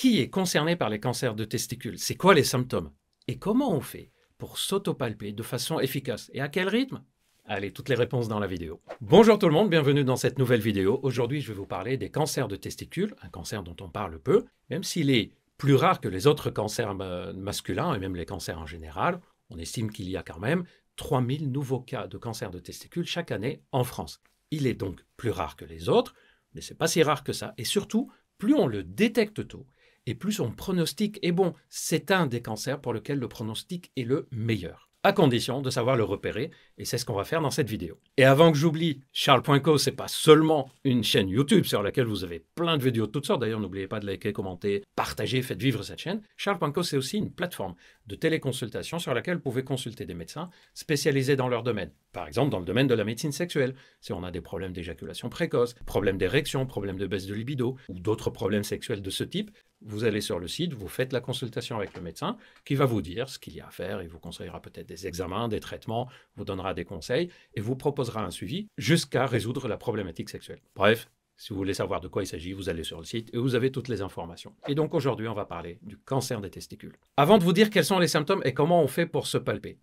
Qui est concerné par les cancers de testicules? C'est quoi les symptômes? Et comment on fait pour s'autopalper de façon efficace? Et à quel rythme? Allez, toutes les réponses dans la vidéo. Bonjour tout le monde, bienvenue dans cette nouvelle vidéo. Aujourd'hui, je vais vous parler des cancers de testicules, un cancer dont on parle peu, même s'il est plus rare que les autres cancers masculins et même les cancers en général. On estime qu'il y a quand même 3000 nouveaux cas de cancer de testicules chaque année en France. Il est donc plus rare que les autres, mais ce n'est pas si rare que ça. Et surtout, plus on le détecte tôt, et plus son pronostic est bon. C'est un des cancers pour lequel le pronostic est le meilleur, à condition de savoir le repérer, et c'est ce qu'on va faire dans cette vidéo. Et avant que j'oublie, Charles.co, c'est pas seulement une chaîne YouTube sur laquelle vous avez plein de vidéos de toutes sortes. D'ailleurs, n'oubliez pas de liker, commenter, partager, faites vivre cette chaîne. Charles.co, c'est aussi une plateforme de téléconsultation sur laquelle vous pouvez consulter des médecins spécialisés dans leur domaine. Par exemple, dans le domaine de la médecine sexuelle, si on a des problèmes d'éjaculation précoce, problèmes d'érection, problèmes de baisse de libido, ou d'autres problèmes sexuels de ce type, vous allez sur le site, vous faites la consultation avec le médecin qui va vous dire ce qu'il y a à faire. Il vous conseillera peut-être des examens, des traitements, vous donnera des conseils et vous proposera un suivi jusqu'à résoudre la problématique sexuelle. Bref, si vous voulez savoir de quoi il s'agit, vous allez sur le site et vous avez toutes les informations. Et donc aujourd'hui, on va parler du cancer des testicules. Avant de vous dire quels sont les symptômes et comment on fait pour se palper,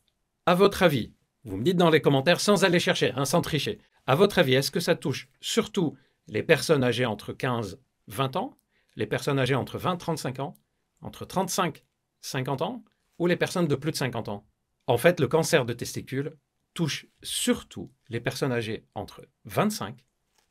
à votre avis, vous me dites dans les commentaires sans aller chercher, sans tricher, à votre avis, est-ce que ça touche surtout les personnes âgées entre 15 et 20 ans, les personnes âgées entre 20 et 35 ans, entre 35 et 50 ans, ou les personnes de plus de 50 ans? En fait, le cancer de testicules touche surtout les personnes âgées entre 25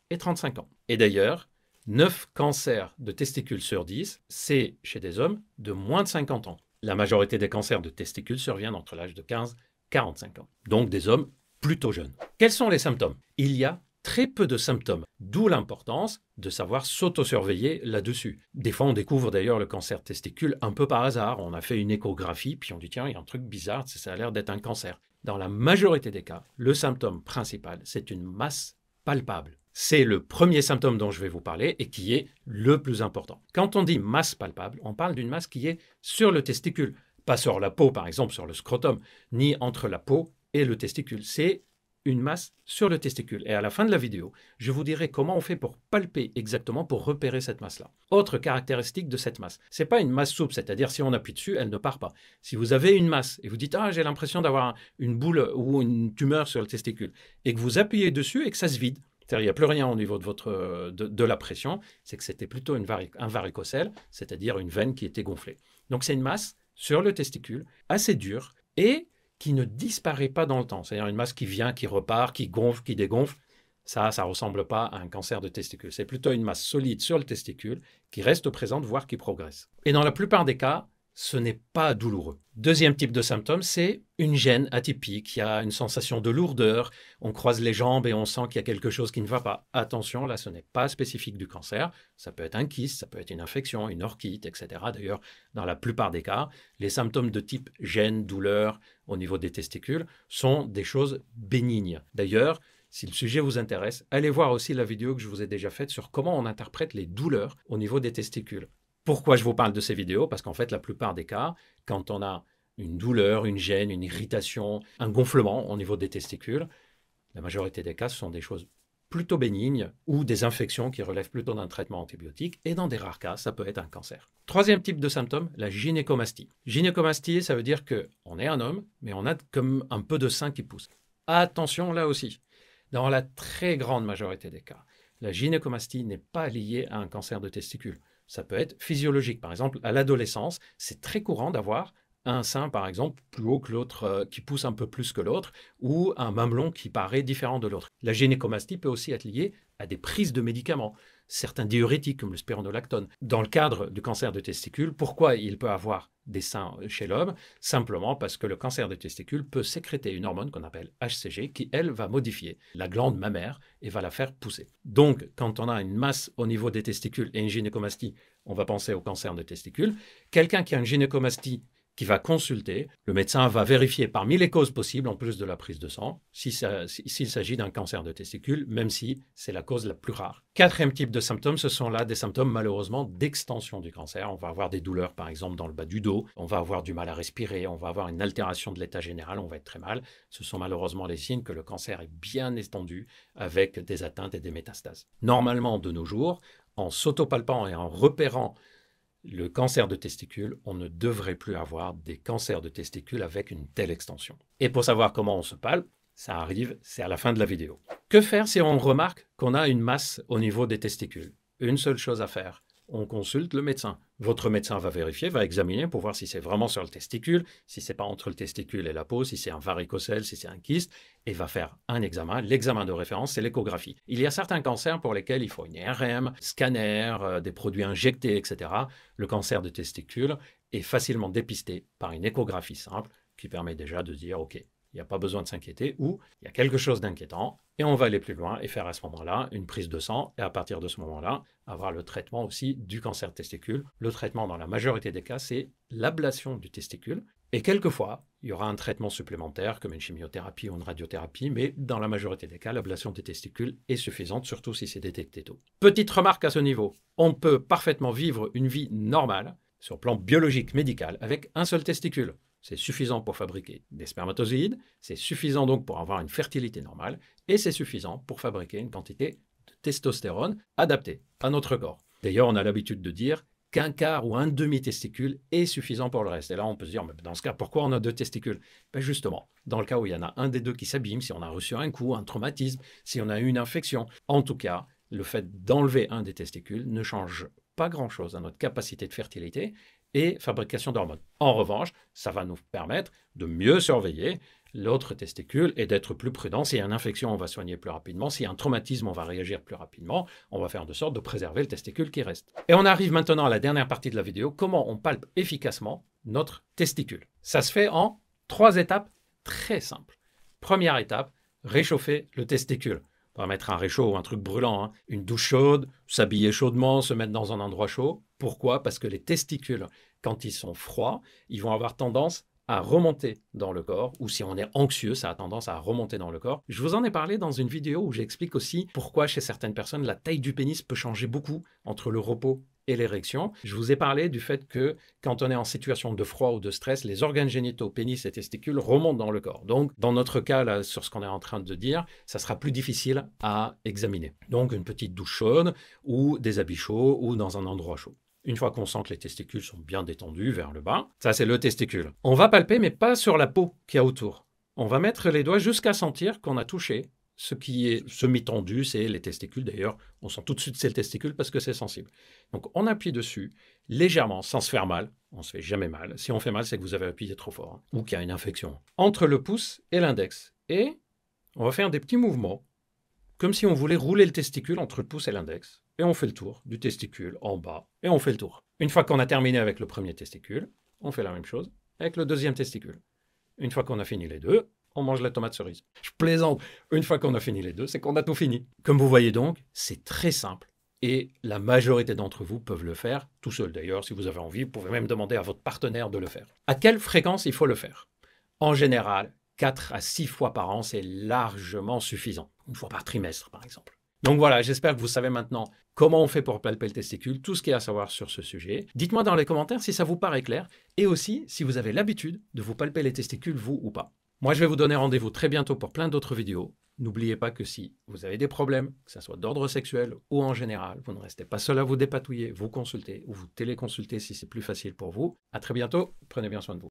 et 35 ans. Et d'ailleurs, 9 cancers de testicules sur 10, c'est chez des hommes de moins de 50 ans. La majorité des cancers de testicules surviennent entre l'âge de 15 et 45 ans. Donc des hommes plutôt jeunes. Quels sont les symptômes? Il y a très peu de symptômes, d'où l'importance de savoir s'auto-surveiller là-dessus. Des fois, on découvre d'ailleurs le cancer de testicule un peu par hasard. On a fait une échographie, puis on dit tiens, il y a un truc bizarre, ça a l'air d'être un cancer. Dans la majorité des cas, le symptôme principal, c'est une masse palpable. C'est le premier symptôme dont je vais vous parler et qui est le plus important. Quand on dit masse palpable, on parle d'une masse qui est sur le testicule, pas sur la peau, par exemple sur le scrotum, ni entre la peau et le testicule. C'est une masse sur le testicule. Et à la fin de la vidéo, je vous dirai comment on fait pour palper exactement, pour repérer cette masse-là. Autre caractéristique de cette masse, ce n'est pas une masse souple, c'est-à-dire si on appuie dessus, elle ne part pas. Si vous avez une masse et vous dites « Ah, j'ai l'impression d'avoir une boule ou une tumeur sur le testicule » et que vous appuyez dessus et que ça se vide, c'est-à-dire il n'y a plus rien au niveau de la pression, c'est que c'était plutôt un varicocèle, c'est-à-dire une veine qui était gonflée. Donc c'est une masse sur le testicule, assez dure et qui ne disparaît pas dans le temps. C'est-à-dire une masse qui vient, qui repart, qui gonfle, qui dégonfle. Ça ne ressemble pas à un cancer de testicule. C'est plutôt une masse solide sur le testicule qui reste présente, voire qui progresse. Et dans la plupart des cas, ce n'est pas douloureux. Deuxième type de symptôme, c'est une gêne atypique. Il y a une sensation de lourdeur. On croise les jambes et on sent qu'il y a quelque chose qui ne va pas. Attention, là, ce n'est pas spécifique du cancer. Ça peut être un kyste, ça peut être une infection, une orchite, etc. D'ailleurs, dans la plupart des cas, les symptômes de type gêne, douleur au niveau des testicules sont des choses bénignes. D'ailleurs, si le sujet vous intéresse, allez voir aussi la vidéo que je vous ai déjà faite sur comment on interprète les douleurs au niveau des testicules. Pourquoi je vous parle de ces vidéos? Parce qu'en fait, la plupart des cas, quand on a une douleur, une gêne, une irritation, un gonflement au niveau des testicules, la majorité des cas, ce sont des choses plutôt bénignes ou des infections qui relèvent plutôt d'un traitement antibiotique. Et dans des rares cas, ça peut être un cancer. Troisième type de symptôme, la gynécomastie. Gynécomastie, ça veut dire qu'on est un homme, mais on a comme un peu de sein qui pousse. Attention là aussi, dans la très grande majorité des cas, la gynécomastie n'est pas liée à un cancer de testicule. Ça peut être physiologique. Par exemple, à l'adolescence, c'est très courant d'avoir un sein, par exemple, plus haut que l'autre, qui pousse un peu plus que l'autre, ou un mamelon qui paraît différent de l'autre. La gynécomastie peut aussi être liée à des prises de médicaments, certains diurétiques comme le spironolactone. Dans le cadre du cancer de testicule, pourquoi il peut avoir des seins chez l'homme? Simplement parce que le cancer de testicule peut sécréter une hormone qu'on appelle HCG qui, elle, va modifier la glande mammaire et va la faire pousser. Donc, quand on a une masse au niveau des testicules et une gynécomastie, on va penser au cancer de testicule. Quelqu'un qui a une gynécomastie qui va consulter, le médecin va vérifier parmi les causes possibles, en plus de la prise de sang, s'il s'agit d'un cancer de testicule, même si c'est la cause la plus rare. Quatrième type de symptômes, ce sont là des symptômes malheureusement d'extension du cancer. On va avoir des douleurs par exemple dans le bas du dos, on va avoir du mal à respirer, on va avoir une altération de l'état général, on va être très mal. Ce sont malheureusement les signes que le cancer est bien étendu avec des atteintes et des métastases. Normalement, de nos jours, en s'autopalpant et en repérant le cancer de testicule, on ne devrait plus avoir des cancers de testicules avec une telle extension. Et pour savoir comment on se palpe, ça arrive, c'est à la fin de la vidéo. Que faire si on remarque qu'on a une masse au niveau des testicules? Une seule chose à faire, on consulte le médecin. Votre médecin va vérifier, va examiner pour voir si c'est vraiment sur le testicule, si c'est pas entre le testicule et la peau, si c'est un varicocèle, si c'est un kyste, et va faire un examen. L'examen de référence, c'est l'échographie. Il y a certains cancers pour lesquels il faut une IRM, scanner, des produits injectés, etc. Le cancer de testicule est facilement dépisté par une échographie simple qui permet déjà de dire « Ok, il n'y a pas besoin de s'inquiéter » ou « Il y a quelque chose d'inquiétant » et on va aller plus loin et faire à ce moment-là une prise de sang et à partir de ce moment-là, avoir le traitement aussi du cancer de testicule. Le traitement, dans la majorité des cas, c'est l'ablation du testicule. Et quelquefois, il y aura un traitement supplémentaire comme une chimiothérapie ou une radiothérapie, mais dans la majorité des cas, l'ablation des testicules est suffisante, surtout si c'est détecté tôt. Petite remarque à ce niveau, on peut parfaitement vivre une vie normale, sur le plan biologique, médical, avec un seul testicule. C'est suffisant pour fabriquer des spermatozoïdes, c'est suffisant donc pour avoir une fertilité normale, et c'est suffisant pour fabriquer une quantité de testostérone adaptée à notre corps. D'ailleurs, on a l'habitude de dire qu'un quart ou un demi-testicule est suffisant pour le reste. Et là, on peut se dire, mais dans ce cas, pourquoi on a deux testicules? Ben justement, dans le cas où il y en a un des deux qui s'abîme, si on a reçu un coup, un traumatisme, si on a eu une infection, en tout cas, le fait d'enlever un des testicules ne change pas grand-chose à notre capacité de fertilité et fabrication d'hormones. En revanche, ça va nous permettre de mieux surveiller l'autre testicule et d'être plus prudent. S'il y a une infection, on va soigner plus rapidement. S'il y a un traumatisme, on va réagir plus rapidement. On va faire de sorte de préserver le testicule qui reste. Et on arrive maintenant à la dernière partie de la vidéo, comment on palpe efficacement notre testicule. Ça se fait en 3 étapes très simples. Première étape, réchauffer le testicule. On va mettre un réchaud ou un truc brûlant, hein. Une douche chaude, s'habiller chaudement, se mettre dans un endroit chaud. Pourquoi? Parce que les testicules, quand ils sont froids, ils vont avoir tendance à remonter dans le corps, ou si on est anxieux, ça a tendance à remonter dans le corps. Je vous en ai parlé dans une vidéo où j'explique aussi pourquoi chez certaines personnes, la taille du pénis peut changer beaucoup entre le repos et l'érection. Je vous ai parlé du fait que quand on est en situation de froid ou de stress, les organes génitaux, pénis et testicules remontent dans le corps. Donc, dans notre cas, là, sur ce qu'on est en train de dire, ça sera plus difficile à examiner. Donc, une petite douche chaude ou des habits chauds ou dans un endroit chaud. Une fois qu'on sent que les testicules sont bien détendus vers le bas, ça c'est le testicule. On va palper, mais pas sur la peau qu'il y a autour. On va mettre les doigts jusqu'à sentir qu'on a touché ce qui est semi-tendu, c'est les testicules. D'ailleurs, on sent tout de suite c'est le testicule parce que c'est sensible. Donc on appuie dessus légèrement, sans se faire mal. On se fait jamais mal. Si on fait mal, c'est que vous avez appuyé trop fort, hein, ou qu'il y a une infection. Entre le pouce et l'index. Et on va faire des petits mouvements, comme si on voulait rouler le testicule entre le pouce et l'index. Et on fait le tour du testicule en bas, et on fait le tour. Une fois qu'on a terminé avec le premier testicule, on fait la même chose avec le deuxième testicule. Une fois qu'on a fini les deux, on mange la tomate cerise. Je plaisante. Une fois qu'on a fini les deux, c'est qu'on a tout fini. Comme vous voyez donc, c'est très simple. Et la majorité d'entre vous peuvent le faire tout seul. D'ailleurs, si vous avez envie, vous pouvez même demander à votre partenaire de le faire. À quelle fréquence il faut le faire? En général, 4 à 6 fois par an, c'est largement suffisant. Une fois par trimestre, par exemple. Donc voilà, j'espère que vous savez maintenant comment on fait pour palper le testicule, tout ce qu'il y a à savoir sur ce sujet. Dites-moi dans les commentaires si ça vous paraît clair et aussi si vous avez l'habitude de vous palper les testicules, vous ou pas. Moi, je vais vous donner rendez-vous très bientôt pour plein d'autres vidéos. N'oubliez pas que si vous avez des problèmes, que ce soit d'ordre sexuel ou en général, vous ne restez pas seul à vous dépatouiller, vous consultez ou vous téléconsultez si c'est plus facile pour vous. À très bientôt, prenez bien soin de vous.